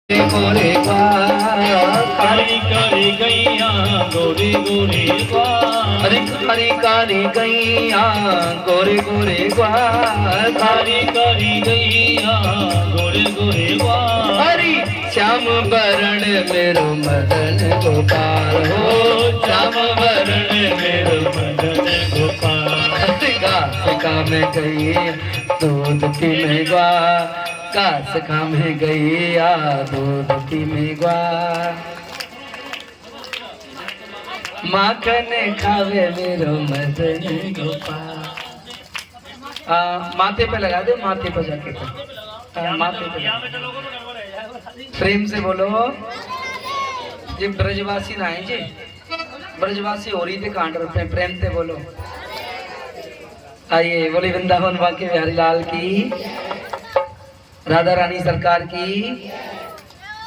गोरे गा कारी कारी गैया गोरे गोरे गा अरे कारी कारी गैया गोरे गोरे गा कारी कारी गैया गोरे गोरे गा हरि श्याम वरण मेरो मदन गोपाल हो श्याम वरण मेरो मदन गोपाल घास में गई दूध पीने गा घास में गैया दूध पीने गा माखन खावे मेरो मदन गोपाल। माथे पे लगा दे, माथे पे जाके माथे पे प्रेम से बोलो जी। ब्रजवासी ना है जी, ब्रजवासी हो रही थे कांड पे, प्रेम से बोलो। आइए बोली वृंदावन बांके बिहारी लाल की, राधा रानी सरकार की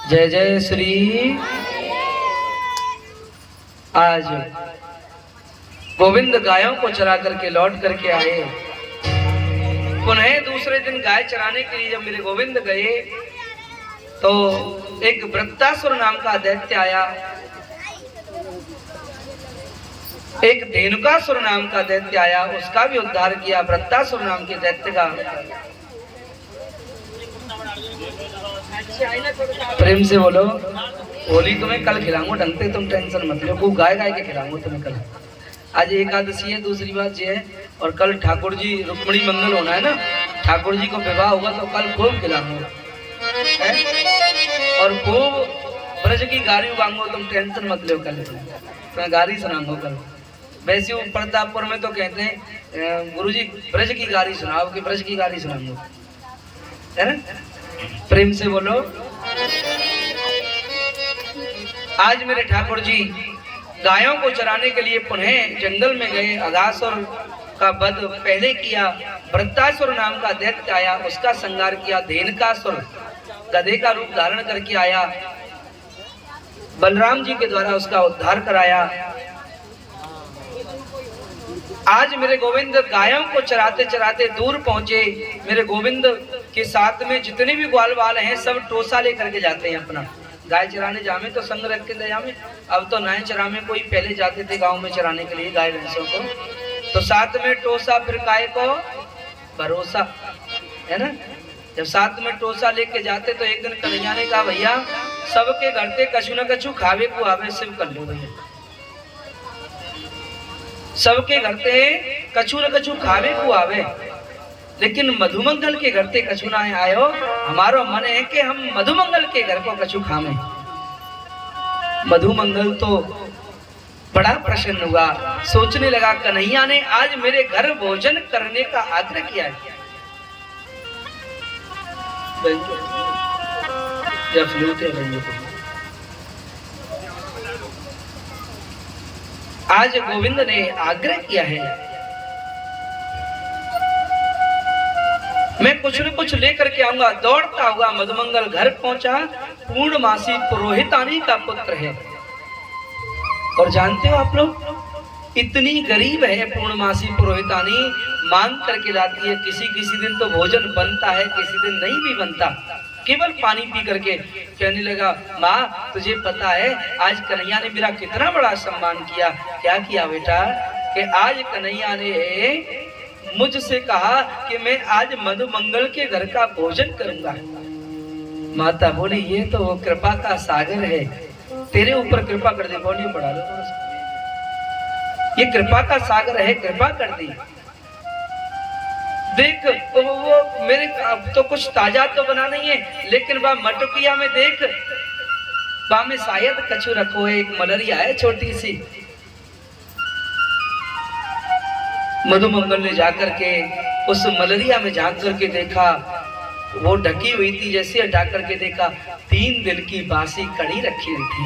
जय जय श्री। आज गोविंद गायों को चरा करके लौट करके आए। पुनः दूसरे दिन गाय चराने के लिए जब मेरे गोविंद गए तो एक वृत्तासुर नाम का दैत्य आया, एक धेनुकासुर नाम का दैत्य आया, उसका भी उद्धार किया। वृत्तासुर नाम के दैत्य का प्रेम से बोलो। होली तुम्हें कल खिलाऊंगा, ढंग से तुम टेंशन मत लो, खूब गाय गाय के खिलाऊंगा तुम्हें कल। आज एकादशी है, दूसरी बात ये है, और कल ठाकुर जी रुक्मणी मंगल होना है ना, ठाकुर जी को विवाह होगा तो कल खूब खिलाऊंगा और खूब ब्रज की गाड़ी उगाऊंगा, तुम टेंशन मत लो। कल तुम्हें गाड़ी सुनाऊंगा कल। वैसे वो प्रतापपुर में तो कहते हैं गुरुजी ब्रज की गाड़ी सुनाओ, कि ब्रज की गाड़ी सुनाऊंगा, है ना। प्रेम से बोलो। आज मेरे ठाकुर जी गायों को चराने के लिए पुनः जंगल में गए। अगासुर का वध पहले किया, वृत्तासुर नाम का दैत्य आया, उसका संहार किया। धेनुकासुर गधे का रूप धारण करके आया, बलराम जी के द्वारा उसका उद्धार कराया। आज मेरे गोविंद गायों को चराते चराते दूर पहुंचे। मेरे गोविंद के साथ में जितने भी ग्वाल वाल हैं सब टोसा लेकर के जाते हैं अपना। गाय चराने जामे तो संग रख के ले जामे, अब तो नए चरामे कोई पहले जाते थे गांव में चराने के लिए गाय भैंसों को, तो साथ में टोसा, फिर गाय को भरोसा, है ना। जब साथ में टोसा लेके जाते तो एक दिन कन्हैया ने कहा भैया सबके घर से कछु न कछु खावे को आवे, सिर्फ कर लो भैया, सबके घर से कछु न कछु खावे को आवे, लेकिन मधुमंगल के घर से कछु ना आयो। हमारो मन है कि हम मधुमंगल के घर को कछु खावे। मधुमंगल तो बड़ा प्रसन्न हुआ, सोचने लगा कन्हैया ने आज मेरे घर भोजन करने का आग्रह किया है। आज गोविंद ने आग्रह किया है, मैं कुछ न कुछ लेकर के आऊंगा। दौड़ता हुआ मधुमंगल घर पहुंचा। पूर्णमासी पुरोहितानी का पुत्र है, और जानते हो आप लोग इतनी गरीब है पूर्णमासी पुरोहितानी, मांग करके लाती है। किसी किसी दिन तो भोजन बनता है, किसी दिन नहीं भी बनता, केवल पानी पी करके। कहने लगा माँ तुझे पता है आज कन्हैया ने मेरा कितना बड़ा सम्मान किया। क्या किया बेटा? कि आज कन्हैया ने मुझसे कहा कि मैं आज मधुमंगल के घर का भोजन करूंगा। माता बोली ये तो वो कृपा का सागर है, तेरे ऊपर कृपा कर दे। बोली बढ़ा लो थोड़ा सा, ये कृपा का सागर है, कृपा कर दी। देख वो मेरे अब तो कुछ ताजा तो बना नहीं है, लेकिन वह मटुकिया में देख, वहां में शायद कछु रखो है, एक मलरिया है छोटी सी। मधुमंगल ने जाकर के उस मलरिया में झांक करके देखा, वो ढकी हुई थी। जैसे हटा करके देखा 3 दिन की बासी कड़ी रखी हुई थी।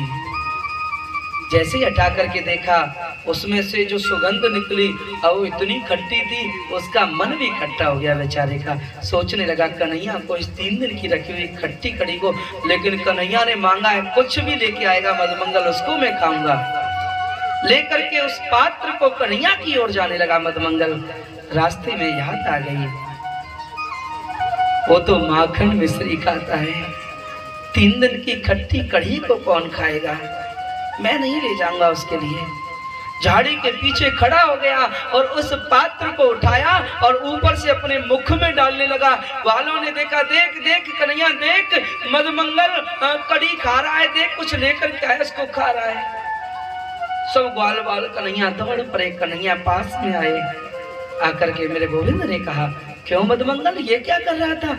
जैसे हटा करके देखा उसमें से जो सुगंध निकली और वो इतनी खट्टी थी, उसका मन भी खट्टा हो गया बेचारे का। सोचने लगा कन्हैया को इस 3 दिन की रखी हुई खट्टी कड़ी को, लेकिन कन्हैया ने मांगा है, कुछ भी लेके आएगा मधुमंगल उसको मैं खाऊंगा। लेकर के उस पात्र को कन्हैया की ओर जाने लगा मधुमंगल। रास्ते में याद आ गई, वो तो माखन मिश्री खाता है, 3 दिन की खट्टी कढ़ी को कौन खाएगा? मैं नहीं ले जाऊंगा उसके लिए। झाड़ी के पीछे खड़ा हो गया और उस पात्र को उठाया और ऊपर से अपने मुख में डालने लगा। ग्वालों ने देखा, देख देख कन्हैया देख, मधुमंगल कढ़ी खा रहा है, देख कुछ लेकर के आया, इसको खा रहा है। सब ग्वाल बाल कन्हैया दौड़ पड़े, कन्हैया पास में आए। आकर के मेरे गोविंद ने कहा, क्यों मधुमंगल ये क्या कर रहा था?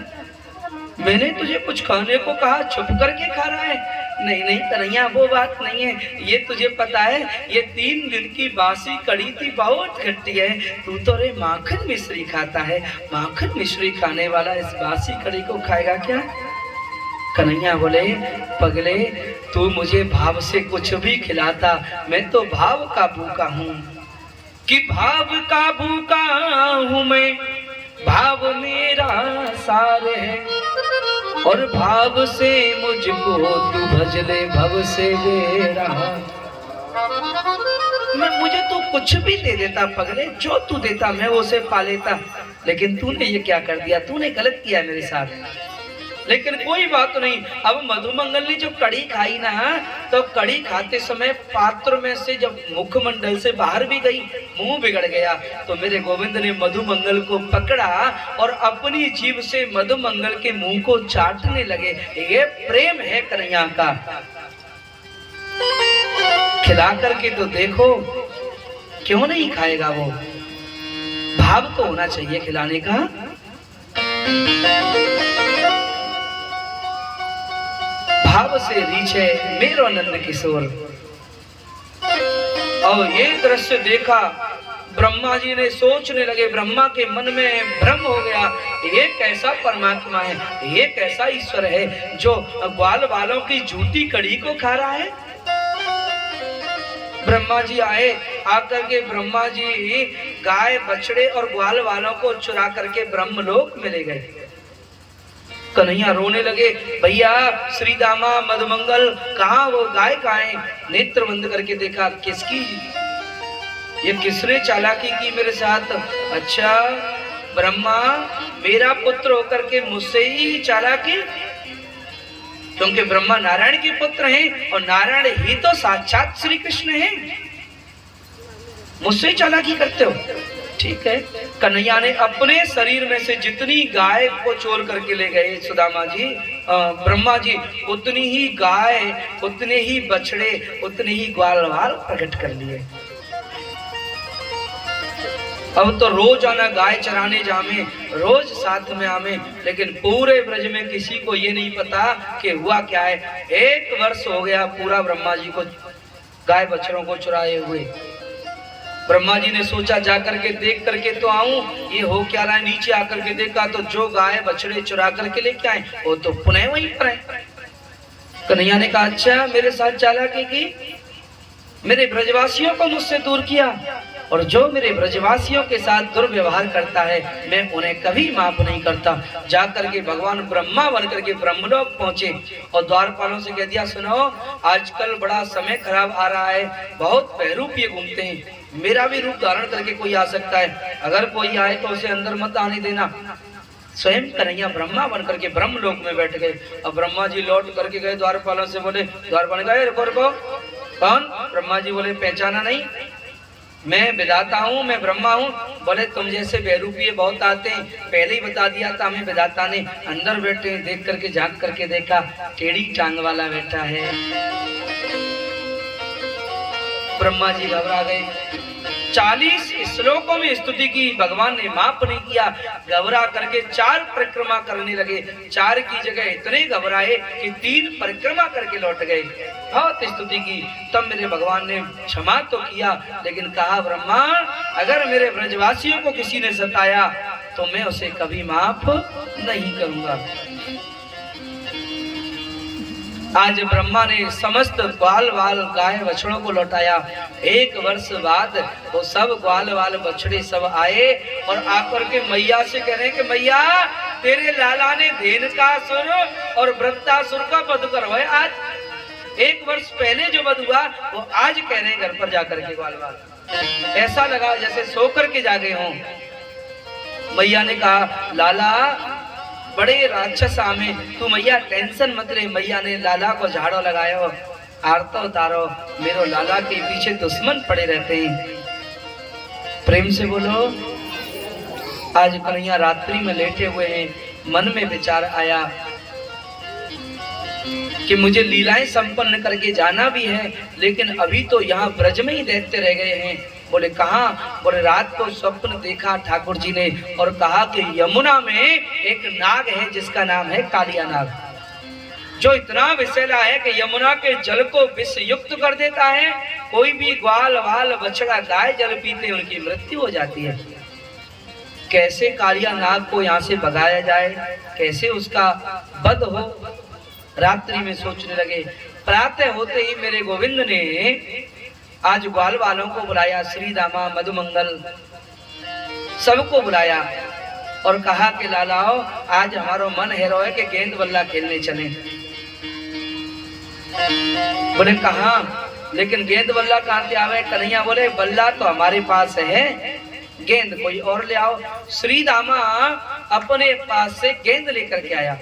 मैंने तुझे कुछ खाने को कहा, छुप करके खा रहा है। नहीं नहीं कन्हैया वो बात नहीं है, ये तुझे पता है ये 3 दिन की बासी कड़ी थी, बहुत खट्टी है। तू तो रे माखन मिश्री खाता है, माखन मिश्री खाने वाला इस बासी कड़ी को खाएगा क्या? कन्हैया बोले, पगले तू मुझे भाव से कुछ भी खिलाता, मैं तो भाव का भूखा हूँ। कि भाव का भूखा हूँ मैं, भाव मेरा सार है, और भाव से मुझको तू भज ले भव से मेरा। मुझे तू कुछ भी दे देता पगले, जो तू देता मैं उसे पा लेता, लेकिन तूने ये क्या कर दिया? तूने गलत किया मेरे साथ। लेकिन कोई बात नहीं। अब मधुमंगल ने जब कड़ी खाई ना, तो कड़ी खाते समय पात्र में से जब मुखमंडल से बाहर भी गई, मुंह बिगड़ गया, तो मेरे गोविंद ने मधुमंगल को पकड़ा और अपनी जीभ से मधुमंगल के मुंह को चाटने लगे। ये प्रेम है कन्हैया का। खिला करके तो देखो, क्यों नहीं खाएगा वो? भाव तो होना चाहिए खिलाने का। भाव से रीछे मेरो नंद किशोर। और ये दृश्य देखा, ब्रह्मा जी ने सोचने लगे, ब्रह्मा के मन में भ्रम हो गया, ये कैसा परमात्मा है, ये कैसा ईश्वर है जो ग्वाल वालों की झूठी कड़ी को खा रहा है। ब्रह्मा जी आए, आकर के ब्रह्मा जी गाय बछड़े और ग्वाल वालों को चुरा करके ब्रह्मलोक में ले गए। कन्हैया रोने लगे, भैया श्री दामा मधुमंगल कहाँ, वो गाय कहाँ है? नेत्र बंद करके देखा, किसकी? ये किसने चालाकी की मेरे साथ? अच्छा ब्रह्मा मेरा पुत्र होकर के मुझसे ही चालाकी? क्योंकि ब्रह्मा नारायण के पुत्र हैं और नारायण ही तो साक्षात श्री कृष्ण हैं, मुझसे चालाकी करते हो? ठीक है। कन्हैया ने अपने शरीर में से जितनी गाय को चोर करके ले गए सुदामा जी, ब्रह्मा जी, उतनी ही गाय, उतने ही बछड़े, उतने ही ग्वालवाल प्रकट कर लिए। अब तो रोज आना गाय चराने जामे, रोज साथ में आमे, लेकिन पूरे ब्रज में किसी को ये नहीं पता कि हुआ क्या है। 1 वर्ष हो गया पूरा ब्रह्मा जी को गाय बछड़ों को चुराए हुए। ब्रह्मा जी ने सोचा जाकर के देख करके तो आऊं, ये हो क्या रहा है। नीचे आकर के देखा तो जो गाय बछड़े चुरा करके लेके आए वो तो पुनः वहीं पर है। कन्हैया ने कहा, अच्छा मेरे साथ चालाकी की, मेरे ब्रजवासियों को मुझसे दूर किया, और जो मेरे ब्रजवासियों के साथ दुर्व्यवहार करता है मैं उन्हें कभी माफ नहीं करता। जाकर के भगवान ब्रह्मा बनकर के ब्रह्मलोक पहुंचे और द्वारपालों से कह दिया, सुनो आजकल बड़ा समय खराब आ रहा है, बहुत बहरूप ये घूमते हैं, मेरा भी रूप धारण करके कोई आ सकता है, अगर कोई आए तो उसे अंदर मत आने देना। स्वयं कन्हैया ब्रह्मा बनकर के ब्रह्मलोक में बैठ गए। और ब्रह्मा जी लौट करके गए द्वारपालों से, बोले द्वारपाल गए रुको, कौन? ब्रह्मा जी बोले पहचाना नहीं, मैं विधाता हूँ, मैं ब्रह्मा हूँ। बोले तुम जैसे बहरूपिये बहुत आते हैं, पहले ही बता दिया था हमें विधाता ने। अंदर बैठे, देख करके झांक करके देखा, टेढ़ी टांग वाला बैठा है। ब्रह्मा जी घबरा गए। 40 श्लोकों में स्तुति की, भगवान ने माफ नहीं किया। घबरा करके 4 परिक्रमा करने लगे। 4 की जगह इतने घबराए कि 3 परिक्रमा करके लौट गए। बहुत स्तुति की, तब मेरे भगवान ने क्षमा तो किया, लेकिन कहा ब्रह्मा अगर मेरे ब्रजवासियों को किसी ने सताया तो मैं उसे कभी माफ नहीं करूंगा। आज ब्रह्मा ने समस्त ग्वाल वाल गाय बछड़ों को लौटाया। 1 वर्ष बाद वो सब ग्वाल वाल बछड़े सब आए और आकर के मैया से कह रहे हैं कि मैया तेरे लाला ने धेनुकासुर और वृत्तासुर का वध करवाया। आज 1 वर्ष पहले जो वध हुआ वो आज कह रहे हैं घर पर जाकर के ग्वाल वाल। ऐसा लगा जैसे सो कर के जागे हों। मैया ने कहा लाला बड़े राक्षस आमे, तू मैया टेंशन मत ले। मैया ने लाला को झाड़ो लगायो, आरतो तारो, मेरो लाला के पीछे दुश्मन पड़े रहते हैं। प्रेम से बोलो। आज कन्हैया रात्रि में लेटे हुए हैं, मन में विचार आया कि मुझे लीलाएं संपन्न करके जाना भी है, लेकिन अभी तो यहाँ ब्रज में ही देखते रह गए हैं। बोले कहाँ? बोले रात को स्वप्न देखा ठाकुर जी ने और कहा कि यमुना में एक नाग है जिसका नाम है कालिया नाग, जो इतना विषैला है कि यमुना के जल को विष युक्त कर देता है। कोई भी ग्वाल वाल बछड़ा गाय जल पीते उनकी मृत्यु हो जाती है। कैसे कालिया नाग को यहाँ से भगाया जाए, कैसे उसका वध हो? रात्रि में सोचने लगे। प्रातः होते ही मेरे गोविंद ने आज ग्वाल वालों को बुलाया, श्री दामा मधुमंगल सबको बुलाया और कहा कि लालाओ आज हमारो मन हेरो है कि गेंद बल्ला खेलने चले। बोले कहाँ? लेकिन गेंद बल्ला कहाँ से आवे? कन्हैया बोले बल्ला तो हमारे पास है, गेंद कोई और ले आओ। श्री दामा अपने पास से गेंद लेकर के आया।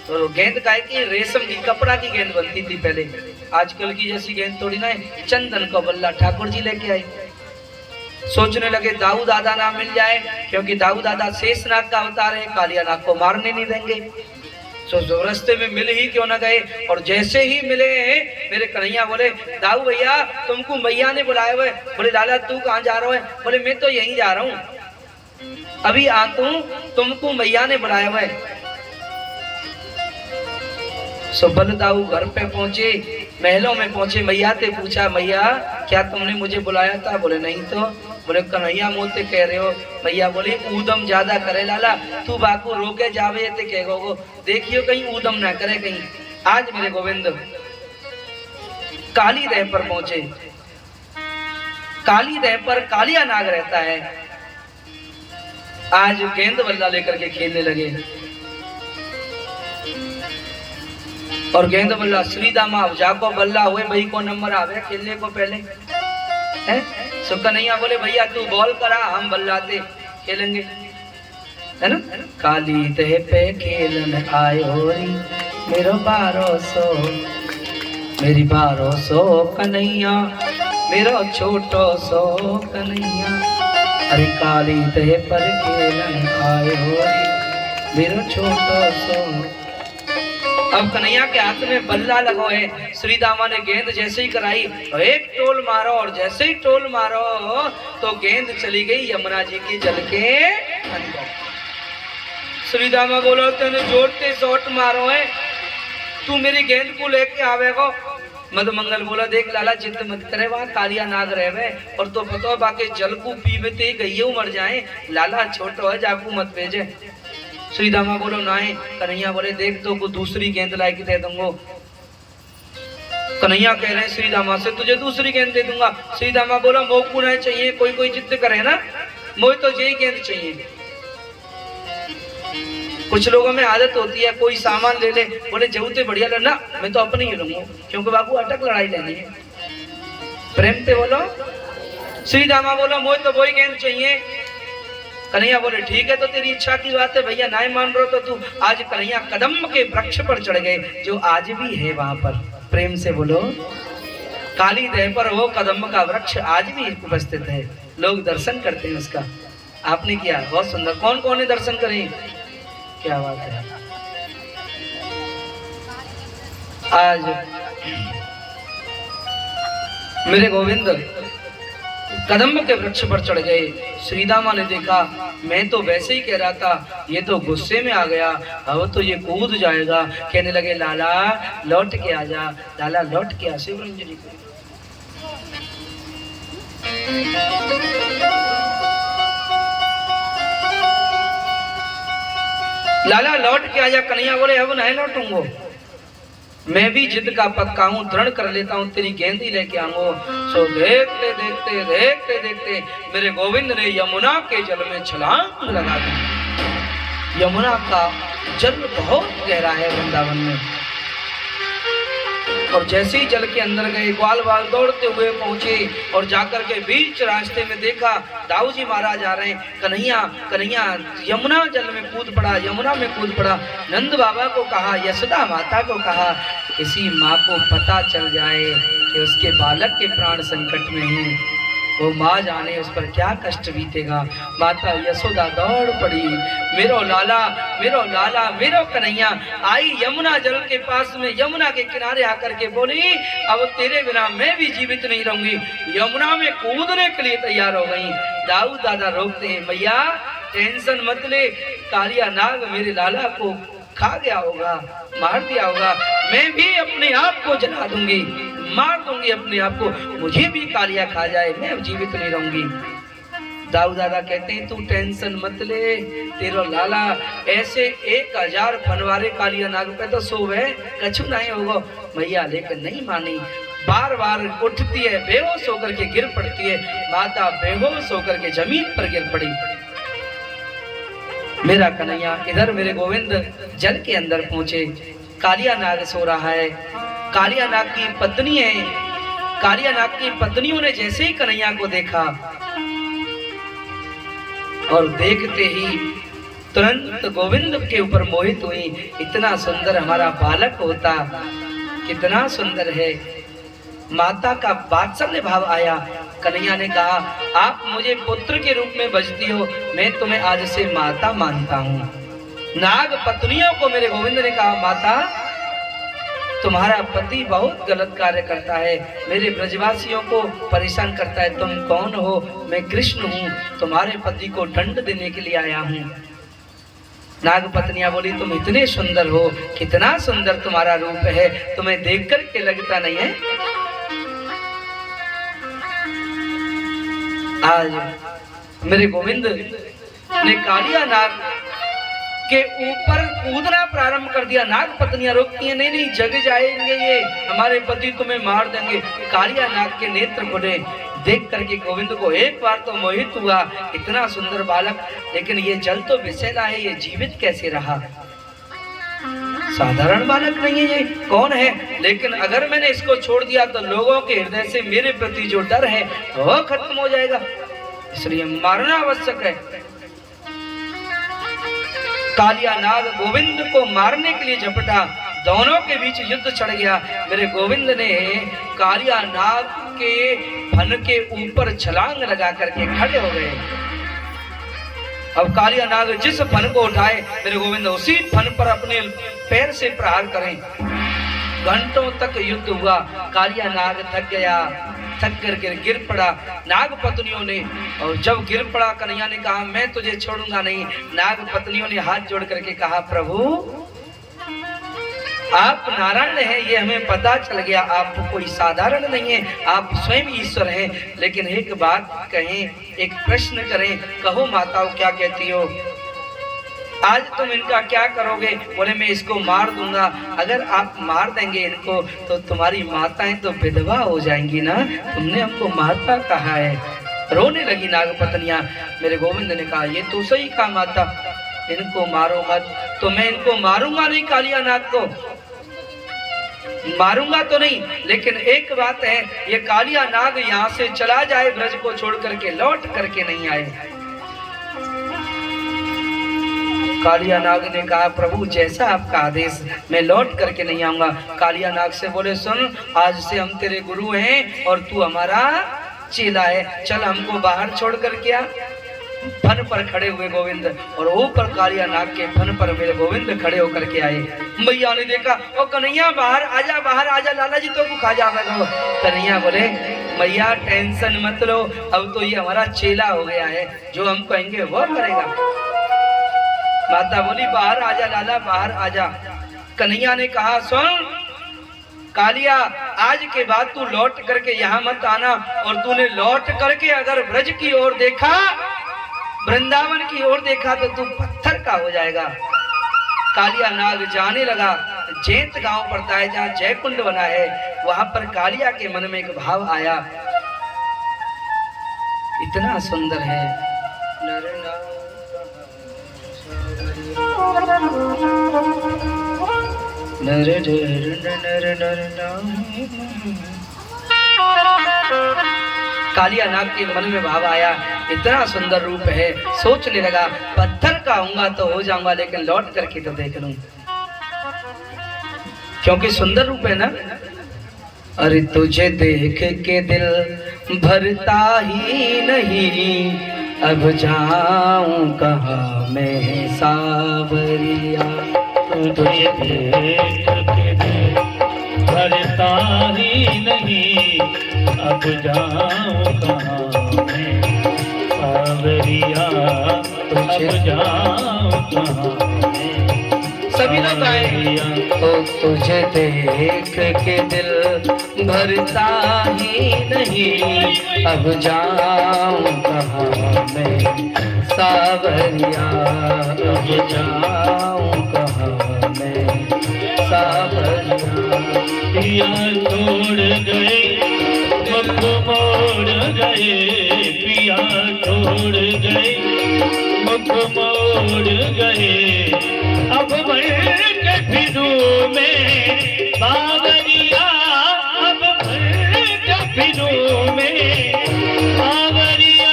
तो गेंद का की रेशम की कपड़ा की गेंद बनती थी पहले, आजकल की जैसी गेंद थोड़ी ना है। चंदन का बल्ला ठाकुर जी लेके आए। सोचने लगे दाऊ दादा ना मिल जाए, क्योंकि दाऊ दादा शेषनाग का अवतार है, कालिया नाग को मारने नहीं देंगे। तो रास्ते में मिल ही क्यों ना गए। और जैसे ही मिले मेरे कन्हैया बोले दाऊ भैया तुमको मैया ने बुलाया हुआ है। बोले लाला तू कहाँ जा रहा है? बोले मैं तो यहीं जा रहा हूँ, अभी आता हूँ, तुमको मैया ने बुलाया हुआ है। सो बलदाऊ घर पे पहुंचे, महलों में पहुंचे, मैया से पूछा मैया क्या तुमने मुझे बुलाया था? बोले नहीं तो। बोले कन्हैया मोते कह रहे हो? मैया बोली ऊदम ज्यादा करे लाला, तू बाकू रोके जावे ते कहो, देखियो कहीं ऊदम ना करे कहीं। आज मेरे गोविंद काली देह पर पहुंचे। काली देह पर कालिया नाग रहता है। आज गेंद बल्ला लेकर के खेलने लगे और गेंद बल्ला श्री दामा जाको बल्ला हुए भाई को नंबर आवे खेलने को पहले है। सो कन्हैया बोले भैया तू बॉल करा, हम बल्लाते खेलेंगे, है ना। काली देह पे खेलन आयो री मेरो 1200, मेरी 1200 कन्हैया, मेरो छोटो सो कन्हैया। अरे काली देह पर खेलन आयो री मेरो छोटो सो। अब कन्हैया के हाथ में बल्ला लगो है। श्री दामा ने गेंद जैसे ही कराई तो एक टोल मारो, और जैसे ही टोल मारो तो गेंद चली गई यमुना जी के जल के अंदर। श्री दामा बोलो तेने जोड़ते शॉट मारो है, तू मेरी गेंद को लेके आवेगो। मधुमंगल बोला देख लाला जिद मत करे, वहां कालिया नाग रहे और तो पता बाकी जल को पीबते गई मर जाए, लाला छोटो है जाकू मत भेजे। श्री दामा बोलो नहीं। कन्हैया बोले देख तो को दूसरी गेंद ला के दे दूंगा। कन्हैया कह रहे हैं श्री दामा से तुझे दूसरी गेंद दे दूंगा। श्री दामा बोला मोकू नहीं चाहिए, कोई कोई जिद करे ना, मोई तो यही गेंद चाहिए। कुछ लोगों में आदत होती है कोई सामान ले ले, बोले जरूरत बढ़िया लेना, मैं तो अपनी ही लूंगा, क्योंकि बाबू अटक लड़ाई लेनी है। प्रेम से बोलो। श्री दामा बोला मोई तो वही गेंद चाहिए। कन्हैया बोले ठीक है तो तेरी इच्छा की बात है भैया, नहीं मान रहे हो तो तू। आज कन्हैया कदम के वृक्ष पर चढ़ गए, जो आज भी है वहां पर। प्रेम से बोलो। काली देह पर वो कदम का वृक्ष आज भी उपस्थित है, लोग दर्शन करते हैं उसका। आपने किया बहुत सुंदर। कौन कौन ने दर्शन करे? क्या बात है। आज मेरे गोविंद कदम के वृक्ष पर चढ़ गए। श्रीदामा ने देखा मैं तो वैसे ही कह रहा था, ये तो गुस्से में आ गया, अब तो ये कूद जाएगा। कहने लगे लाला लौट के आ जा, लाला लौट के आ। शिवरंजनी को लाला लौट के आ जा। कन्हैया बोले अब नहीं लौटूंगा, मैं भी जिद का पक्का हूँ, दृढ़ कर लेता हूँ, तेरी गेंद ही लेके आऊंगा। सो देखते देखते देखते देखते मेरे गोविंद ने यमुना के जल में छलांग लगा दी। यमुना का जल बहुत गहरा है वृंदावन में। और जैसे ही जल के अंदर गए, ग्वाल बाल दौड़ते हुए पहुंचे और जाकर के बीच रास्ते में देखा दाऊ जी महाराज आ रहे हैं। कन्हैया कन्हैया यमुना जल में कूद पड़ा, यमुना में कूद पड़ा। नंद बाबा को कहा, यशोदा माता को कहा, किसी माँ को पता चल जाए कि उसके बालक के प्राण संकट में हैं, वो माँ जाने उस पर क्या कष्ट बीतेगा। माता यशोदा दौड़ पड़ी, मेरो लाला मेरो लाला मेरो कन्हैया। आई यमुना जल के पास में, यमुना के किनारे आकर के बोली, अब तेरे बिना मैं भी जीवित नहीं रहूंगी। यमुना में कूदने के लिए तैयार हो गई। दाऊ दादा रोकते हैं, मैया टेंशन मत ले, कालिया नाग मेरे लाला को खा गया होगा, मार दिया होगा, मैं भी अपने आप को जला दूंगी, मार दूंगी अपने आप को, मुझे भी कालिया खा जाए, मैं जीवित नहीं रहूंगी। दाऊ दादा कहते हैं, तू टेंशन मत ले, तेरा लाला ऐसे 1000 फनवारे कालिया नाग पे तो सोवे, कछु नहीं होगा। मैया लेकिन नहीं मानी, बार बार उठती है, बेहोश होकर के गिर पड़ती है। माता बेहोश होकर के जमीन पर गिर पड़ी। मेरा कन्हैया इधर मेरे गोविंद जल के अंदर पहुंचे, कालिया नाग सो रहा है। कालिया नाग की पत्नी है, कालिया नाग की पत्नियों ने जैसे ही कन्हैया को देखा और देखते ही तुरंत गोविंद के ऊपर मोहित हुई। इतना सुंदर हमारा बालक होता, कितना सुंदर है। माता का वात्सल्य भाव आया। कन्हैया ने कहा, आप मुझे पुत्र के रूप में बजती हो, मैं तुम्हें आज से माता मानता हूँ। नाग पत्नियों को मेरे गोविंद ने कहा, माता तुम्हारा पति बहुत गलत कार्य करता है, मेरे ब्रजवासियों को परेशान करता है। तुम कौन हो? मैं कृष्ण हूँ, तुम्हारे पति को दंड देने के लिए आया हूँ। नाग पत्नियां बोली, तुम इतने सुंदर हो, कितना सुंदर तुम्हारा रूप है, तुम्हें देख कर के लगता नहीं है आज मेरे गोविंद ने कालिया नाग के ऊपर कूदना प्रारंभ कर दिया। नाग पत्नियां रोकती हैं, नहीं नहीं जग जाएंगे ये, हमारे पति तुम्हें मार देंगे। कालिया नाग के नेत्र खुले, देख करके गोविंद को एक बार तो मोहित हुआ, इतना सुंदर बालक, लेकिन ये जल तो विषैला है, ये जीवित कैसे रहा? साधारण बालक नहीं है ये, कौन है? लेकिन अगर मैंने इसको छोड़ दिया तो लोगों के हृदय से मेरे प्रति जो डर है वह खत्म हो जाएगा, इसलिए मारना आवश्यक है। कालिया नाग गोविंद को मारने के लिए झपटा, दोनों के बीच युद्ध छिड़ गया। मेरे गोविंद ने कालिया नाग के फन के ऊपर छलांग लगा करके खड़े हो गए। अब कालिया नाग जिस फन को उठाए, मेरे गोविंद उसी फन पर अपने पैर से प्रहार करें। घंटों तक युद्ध हुआ, कालिया नाग थक गया, थक कर गिर पड़ा। नाग पत्नियों ने, और जब गिर पड़ा कन्हैया ने कहा, मैं तुझे छोड़ूंगा नहीं। नाग पत्नियों ने हाथ जोड़ करके कहा, प्रभु आप नारायण हैं, ये हमें पता चल गया, आप कोई साधारण नहीं है, आप स्वयं ईश्वर हैं। लेकिन एक बात कहें, एक प्रश्न करें, कहो माताओं क्या कहती हो? आज तुम इनका क्या करोगे? बोले मैं इसको मार दूंगा। अगर आप मार देंगे इनको तो तुम्हारी माताएं तो विधवा हो जाएंगी ना, तुमने हमको माता कहा है। रोने लगी नाग पत्नियां। मेरे गोविंद ने कहा, ये तो सही कहा माता, इनको मारो मत। तो मैं इनको मारूंगा नहीं, कालिया नाग को मारूंगा तो नहीं, लेकिन एक बात है, ये कालिया नाग यहाँ से चला जाए, ब्रज को छोड़ करके लौट करके नहीं आए। कालिया नाग ने कहा, प्रभु जैसा आपका आदेश, मैं लौट करके नहीं आऊंगा। कालिया नाग से बोले, सुन, आज से हम तेरे गुरु हैं और तू हमारा चेला है, चल हमको बाहर छोड़ करके आ। फन पर खड़े हुए गोविंद, और ऊपर कालिया नाग के फन पर मेरे गोविंद खड़े होकर के आए। मैया ने देखा, ओ कन्हैया बाहर आजा, बाहर आजा, लाला जी तो खा जाएगा। कन्हैया बोले, मैया टेंशन मत लो, अब तो ये हमारा चेला हो गया है, जो हम कहेंगे वो करेगा। माता बोली, बाहर आजा लाला, बाहर आजा। कन्हैया ने कहा, सुन कालिया, आज के बाद तू लौट करके यहाँ मत आना, और तूने लौट करके अगर ब्रज की ओर देखा, वृंदावन की ओर देखा, तो तू पत्थर का हो जाएगा। कालिया नाग जाने लगा। जैत गांव पड़ता है जहाँ जयकुंड बना है, वहां पर कालिया के मन में एक भाव आया, इतना सुंदर है। कालिया नाग के मन में भाव आया, इतना सुंदर रूप है, सोचने लगा पत्थर का होऊंगा तो हो जाऊंगा, लेकिन लौट करके तो देख लूं, क्योंकि सुंदर रूप है ना। अरे तुझे देख के दिल भरता ही नहीं, अब जाऊं कहाँ मैं सावरिया। तुझे देख के दिल भरता ही नहीं, अब जाऊं कहाँ मैं सावरिया, अब जाऊं कहाँ मैं। सभी लोग आए। तो तुझे देख के दिल भरता ही नहीं, अब जाऊं कहाँ मैं सावरिया, अब जाऊं कहाँ मैं सावरिया। पिया छोड़ गए मुख मोड़ गए, पिया छोड़ गए मुख मोड़ गए, अब बढ़ के फिरूं मैं बावरिया, अब बढ़ के फिरूं मैं बावरिया।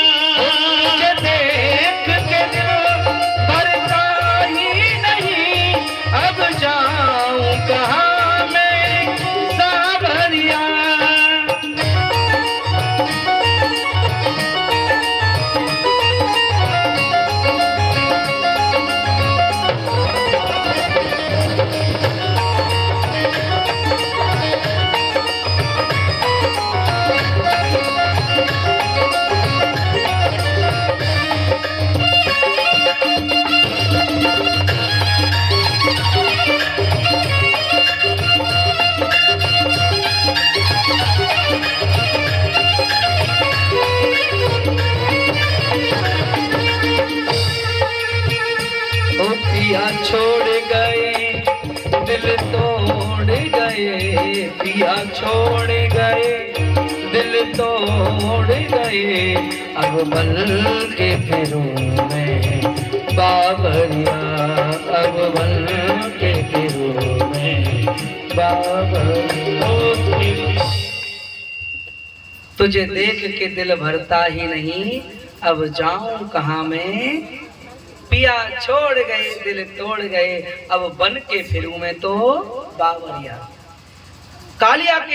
देख के दिल भरता ही नहीं, अब जाऊं कहाँ मैं सावरिया। पिया छोड़ गए दिल तोड़ गए, पिया छोड़ गए दिल तोड़ गए, अब बल के फिरूं मैं बावरिया, अब बल के फिरूं मैं बावरिया। तुझे देख के दिल भरता ही नहीं, अब जाऊं कहाँ मैं। पिया छोड़ गए दिल तोड़ गए, अब बन के फिरूं मैं तो बावरिया। कालिया के